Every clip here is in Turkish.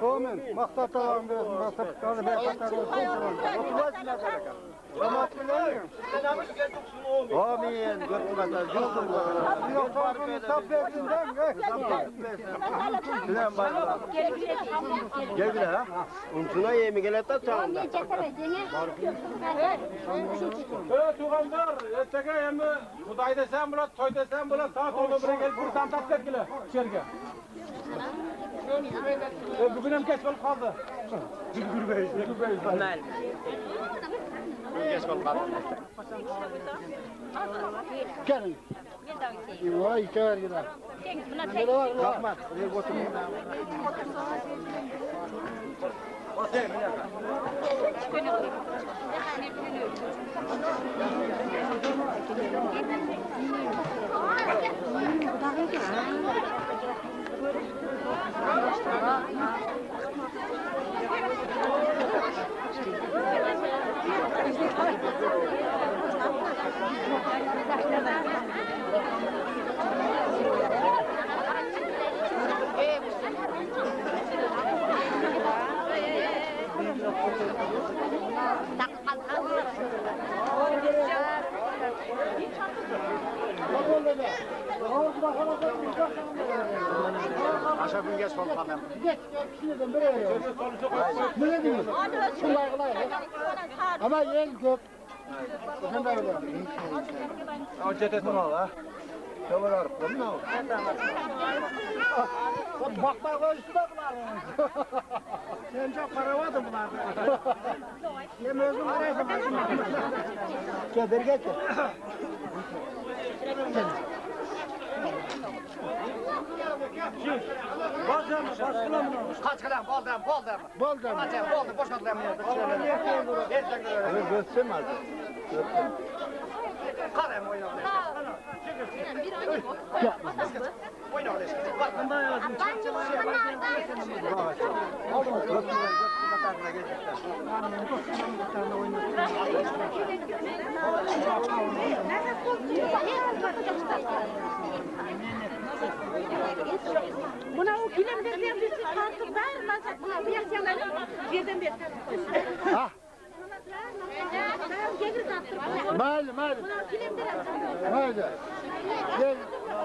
Amin. Maktatalım bir masrafları berkatları olsun. Oturmaz ne kadar. Tamam biliyorum. Amin. Götürmezler. Götürmezler. Yok farkını tabbetinden Bilen bana. Gel bile ha. Unsuna yemi gelette çağında. Tuğanlar, ertege yemi Kuday desem bulat, toy desem bulat, saat oldu buraya gelip buradan tatlı etkile içerige. Bugün hem geç olup kaldı. Gülbeyiz. Geç olup kaldı. Gelin. Vay içer gider. Kalkmaz. Oturmayın. Aşağı bin geç falan hemen. Geç, ikisinden biri yok. Ne diyor? Şunlar kolay. Ama yen gök. Sen de öyle. O cetetini al ha. Şöyle arıp, ne oldu? Bakma koyusu da bunlar. Sen çok para vardı bunlarda. Yem özüm araysa bakma. Çöder geç. Balcam, başkıla mı? Kaç kadar? Baldan. Baldan. Boş atlayamıyor. Gösterme artık. Kalem oyna. Bir anne bu. Yapma. Oyna oraya. Bundan yazın. Buna o kilemden bir kalkıp vermez. Buna bir yaşayanların birden bir kalkıp. Ha. Mal. Haydi. Gel.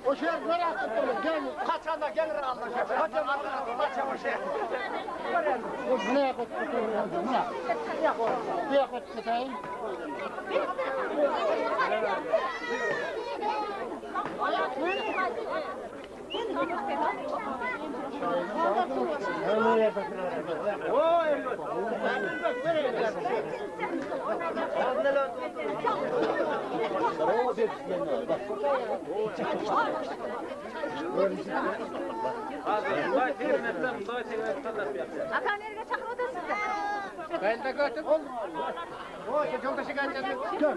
O şey böyle attı. Gel. Kaçanda gelir Allah. Kaçanda kaç o şey. O ne yaptı? Ne yaptı? Ne yaptı sayın? Akan nereye çakırdı size? Ben de götüm. O çok teşekkür ederim. Gel.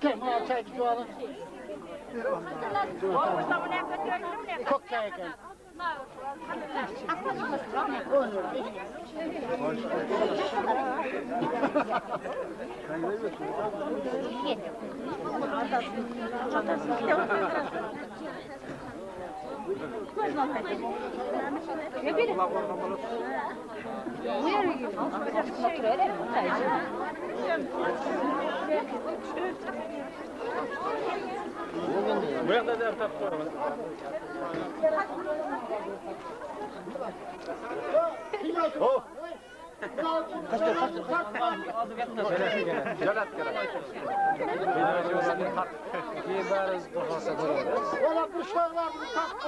Kim o çay içiyorlar? Çok çay içiyor. Ne bileyim? Nereye gidiyorsun? Oturayım mı? Bu yakda da yaptak koyalım. Oh! Kaçtır. Ola kuşlarlar bunu taktı.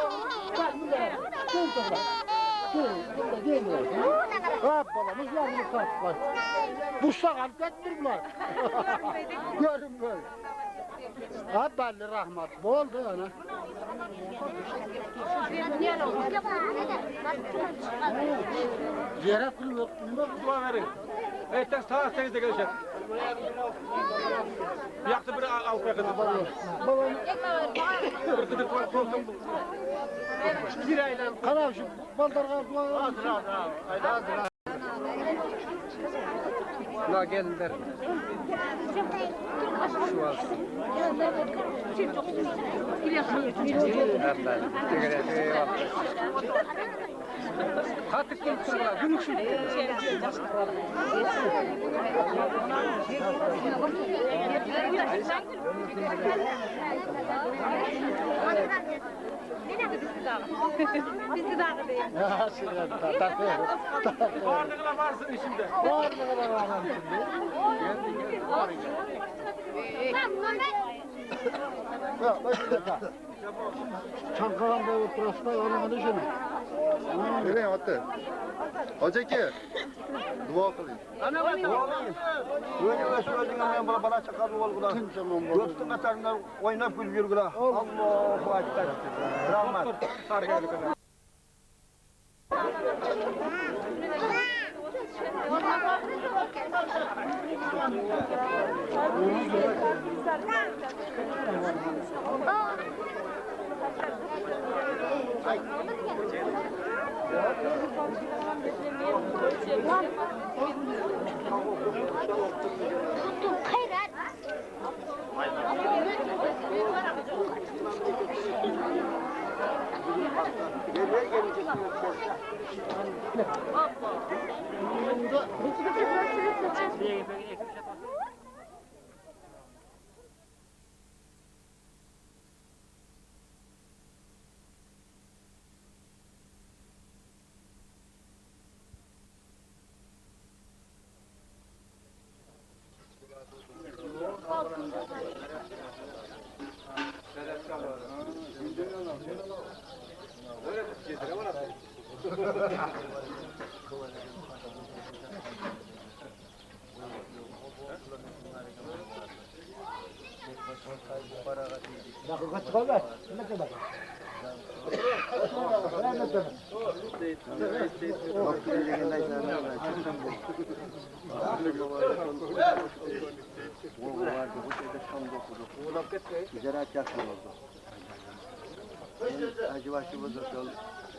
Hop baba, muzlar bunu taktı. Kuşlar alpettir bunlar. Görün böyle. Abballi rahmet. Bu oldu ana. Ziyaret kılıyor. Dua verin. Etten saat 8'de gelecek. Yaktı biri Avrupa'ya kadar. Bir ayla kanal şu baldarga dua. Hazır. La gelin der. Katık gelip sonra günlük şu. Bizi dağı değil. Ya şimdi tatlı. Varlıkla varsın işimde. Var ne kadar var lan şimdi? Ya bak bir dakika. Çankırı'nda oturasın da onun adı şunu. Nereye attı? Hocaki. Dua kılayım. Ana bak. Öyle ve söyledin ama bana bana çakalı ol kula. Kim zaman bu? Göktün katarında oynap gülüyor kula. Allahu Ekber. Rahmat. Harika bir kadar. Nereye gelecek? Ziraat yapmıyor oldu. Hacı başımızda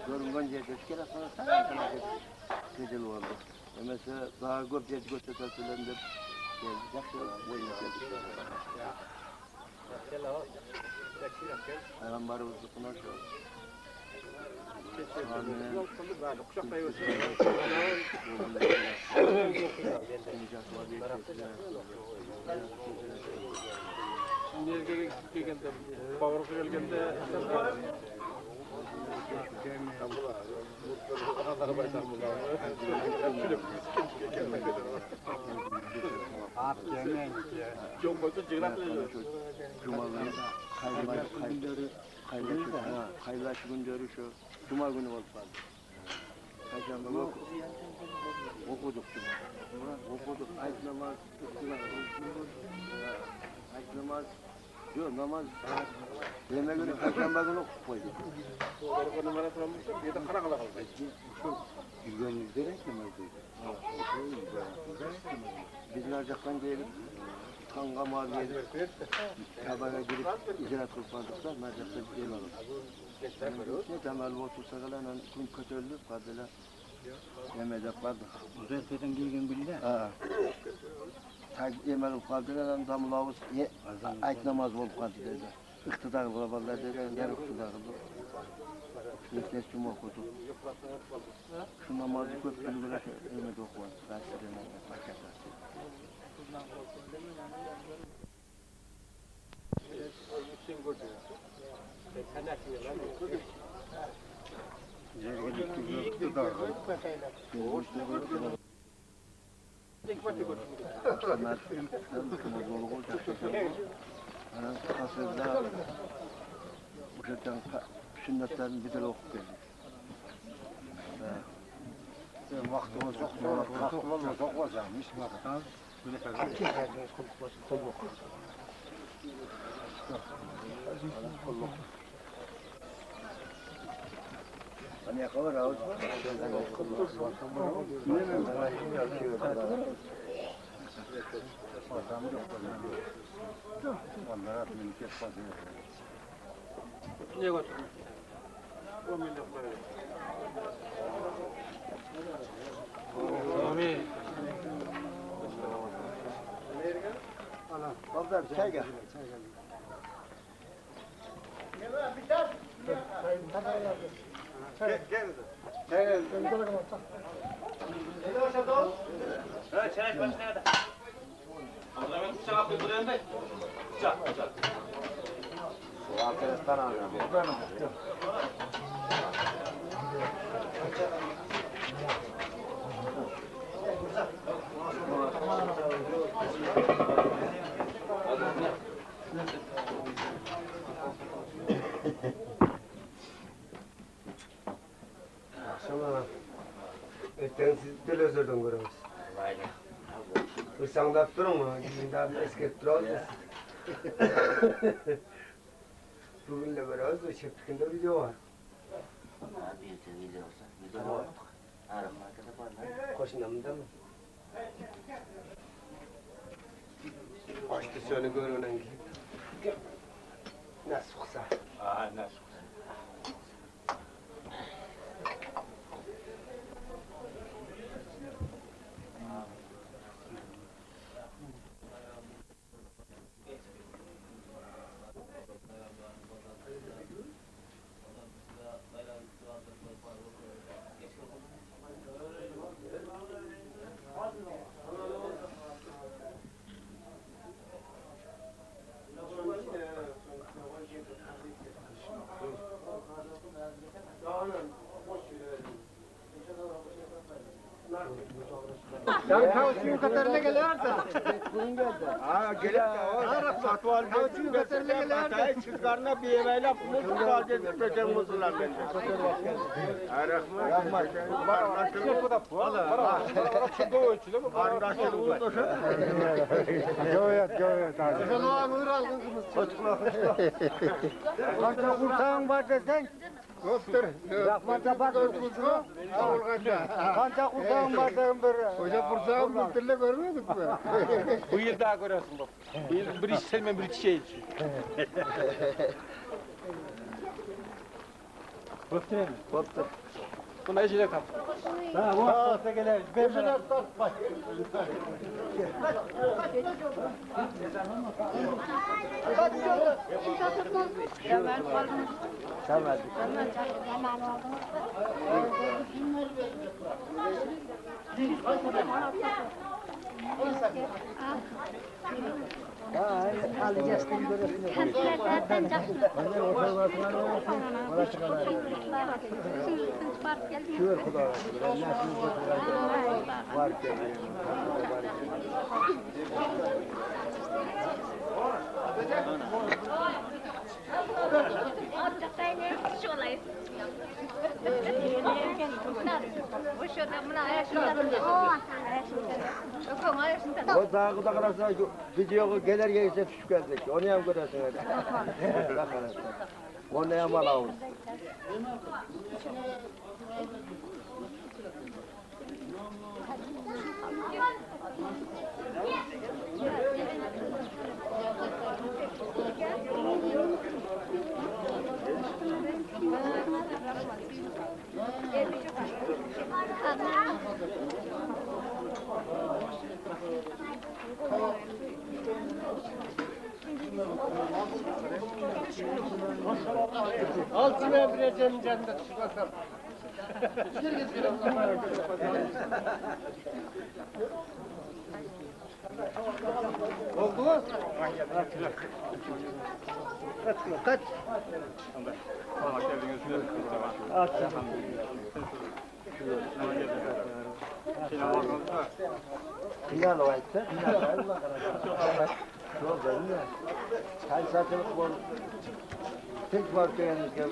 görüngen yerde üç kere sonra sana geceli oldu. Mesela daha göbceci gösterselerinde yakşı boyun geldik. Peygamberimiz konuşuyor. Nereye gelgende, Bavruk'a gelgende. Çok kötü cıgraklı. Cuma'nın hayırlaşı günleri şu Cuma günü oldu. Perşembe okuduk Cuma. Okuduk. Ayet namaz, ayet namaz, yok namaz. Yeme günü Perşembe günü okup koyduk. O numara sormuştum, bir de karakala kaldı. Biz Narcak'tan gelip Kanga Maviye'de Kabara girip icra kurtardıklar. Narcak'ta bir ev alalım. Ne temel otursa kalan kum kötülü fazla yemecek vardı. Uzayteden gelgen bildi. Ha. Yemelim fazla damlavuz ayet namaz olup kaldı dedi. İktidar kulabalar dedi. Yer iktidar kıldı. Nefes cuma okudu. Şu namazı köp günü bırak elime dokuman. Rahatsızlığına başlasın. Kasırda bu şeyden sünnetlerin bir de okup geldik. Vaktimiz çok sonra kalktım olmaz çok olacağım. İş var. Hani yakalar ağız var. Onlara memleket fazla. Niye götürdün? 10 milyon para. Amin. Babam çay gel. Akşama ötten siz televizörden görürüz. Isangdap durun mu? Gidin eskert duralım. Bugünle beraber çiftlikinde video var. Koşundan da mı? Açtı şöyle görünen gibi. Nasıl kısa? Nasıl? Ya kauçuğun katarına geliyor da. Ha gelip de o satval Kauçuğun katarına geliyor da. Ay çıkarına bir yemeğiyle mutlu kalacak peşen mutlular bence. Rahmat. Sen o amur aldın Kanka kurtağın var desen. Yoktur. Yapmazsa bak kurtağın. Kanka kurtağın var desin böyle. Hoca kurtağın kurtağıyla görmedik mi? Bu yıl daha görüyorsun bak. Bu yıl bir iş sevmem bir iş şey için. Koptu mi? Koptu. Buna işine kap. Gözüne tut bak. O dağı da kararsa video gelir gelirse düşük gelecek. Onu hem görüyorsun öyle. Onu hem alalım. Altına vereceğim cennet çıkartam. Oldu mu? Kaç? Final o ayette. Çok belli. Kaç saatlik bu? Tek var köyümüz gibi.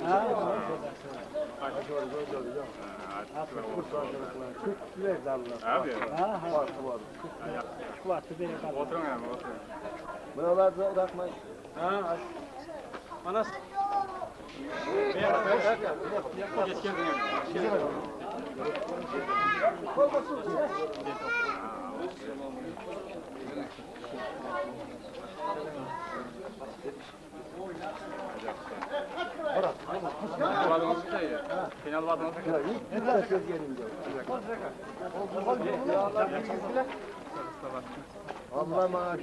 Buralarda bırakmayın. Manas. Final batımız Ne kadar söz gelince. Allah bana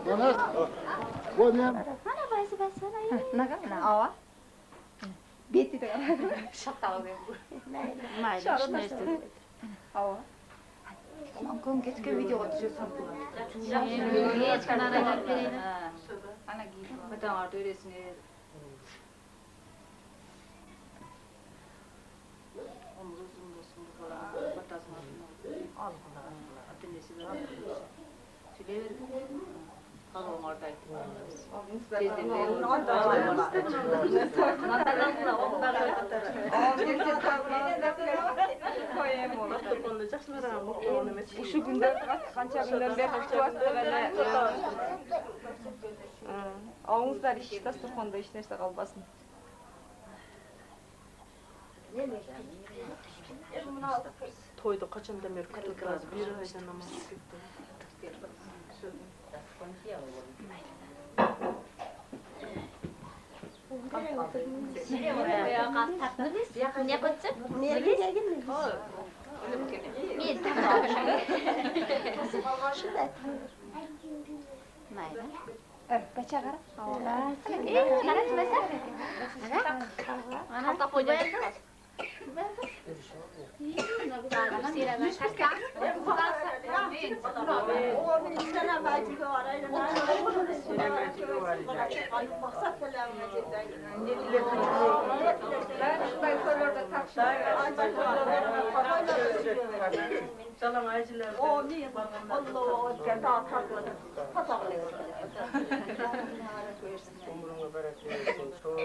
Jonas, bu ne? Naga awa. Beti de şatalı be. Awa. Mungkin kita video çekiyorsun. Geç kanara gitmeyin. Ana git. Betul orada öylesine. Omruzun falan batasma. Al bunlar. Ateşi de. Şöyle Halom oradaydı. Şu günde kança günden beri Ağızlar işte sıfırında hiç neyse kalmasın. Toyda kaçan demir kutlar bir aydan namaz kıldı. Ne yapacak? Baca kara. Kata punya. Salam acılar. O niye Allah kendi atakları pataklıyor. Umruna bereket versin. Çok.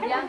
Yang